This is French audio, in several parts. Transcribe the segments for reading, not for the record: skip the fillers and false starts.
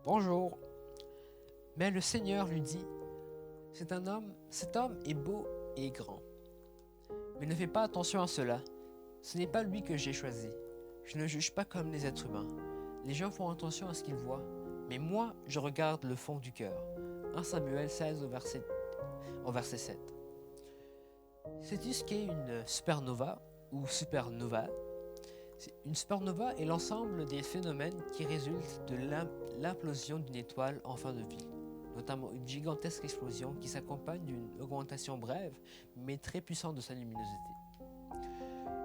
Bonjour. Mais le Seigneur lui dit, cet homme est beau et grand. Mais ne fais pas attention à cela. Ce n'est pas lui que j'ai choisi. Je ne juge pas comme les êtres humains. Les gens font attention à ce qu'ils voient. Mais moi, je regarde le fond du cœur. 1 Samuel 16 au verset 7. Sais-tu ce qu'est une supernova ou supernova? Une supernova est l'ensemble des phénomènes qui résultent de l'implosion d'une étoile en fin de vie, notamment une gigantesque explosion qui s'accompagne d'une augmentation brève mais très puissante de sa luminosité.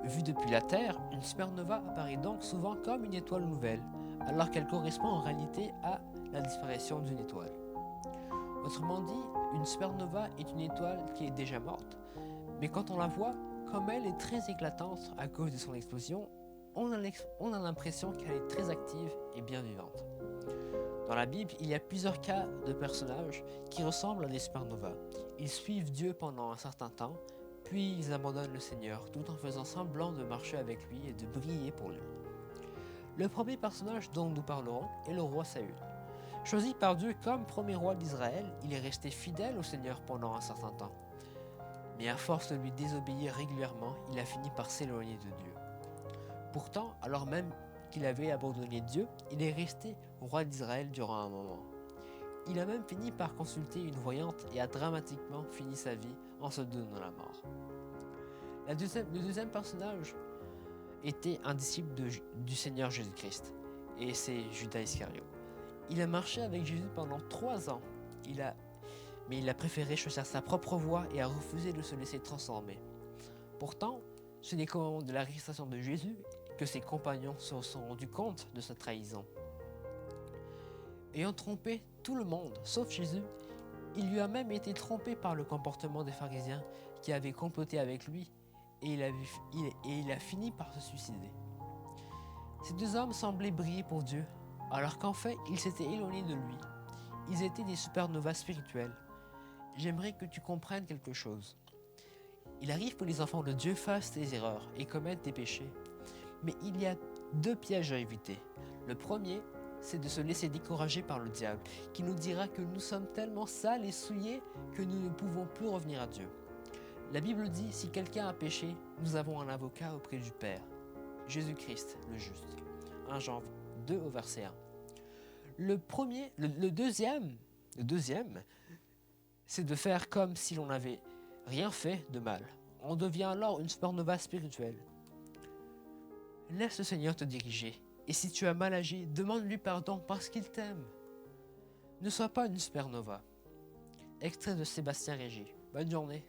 Vue depuis la Terre, une supernova apparaît donc souvent comme une étoile nouvelle, alors qu'elle correspond en réalité à la disparition d'une étoile. Autrement dit, une supernova est une étoile qui est déjà morte, mais quand on la voit, comme elle est très éclatante à cause de son explosion, on a l'impression qu'elle est très active et bien vivante. Dans la Bible, il y a plusieurs cas de personnages qui ressemblent à des supernovas. Ils suivent Dieu pendant un certain temps, puis ils abandonnent le Seigneur tout en faisant semblant de marcher avec lui et de briller pour lui. Le premier personnage dont nous parlerons est le roi Saül. Choisi par Dieu comme premier roi d'Israël, il est resté fidèle au Seigneur pendant un certain temps. Mais à force de lui désobéir régulièrement, il a fini par s'éloigner de Dieu. Pourtant, alors même qu'il avait abandonné Dieu, il est resté roi d'Israël durant un moment. Il a même fini par consulter une voyante et a dramatiquement fini sa vie en se donnant la mort. Le deuxième personnage était un disciple du Seigneur Jésus-Christ, et c'est Judas Iscariot. Il a marché avec Jésus pendant 3 ans, mais il a préféré choisir sa propre voie et a refusé de se laisser transformer. Pourtant, ce n'est qu'au moment de l'arrestation de Jésus que ses compagnons se sont rendus compte de sa trahison. Ayant trompé tout le monde, sauf Jésus, il lui a même été trompé par le comportement des pharisiens qui avaient comploté avec lui et il a fini par se suicider. Ces deux hommes semblaient briller pour Dieu, alors qu'en fait, ils s'étaient éloignés de lui. Ils étaient des supernovas spirituels. J'aimerais que tu comprennes quelque chose. Il arrive que les enfants de Dieu fassent des erreurs et commettent des péchés. Mais il y a 2 pièges à éviter. Le premier, c'est de se laisser décourager par le diable, qui nous dira que nous sommes tellement sales et souillés que nous ne pouvons plus revenir à Dieu. La Bible dit, si quelqu'un a péché, nous avons un avocat auprès du Père, Jésus-Christ le juste. 1 Jean 2 au verset 1. Le deuxième, c'est de faire comme si l'on n'avait rien fait de mal. On devient alors une supernova spirituelle. Laisse le Seigneur te diriger, et si tu as mal agi, demande-lui pardon parce qu'il t'aime. Ne sois pas une supernova. Extrait de Sébastien Régis. Bonne journée.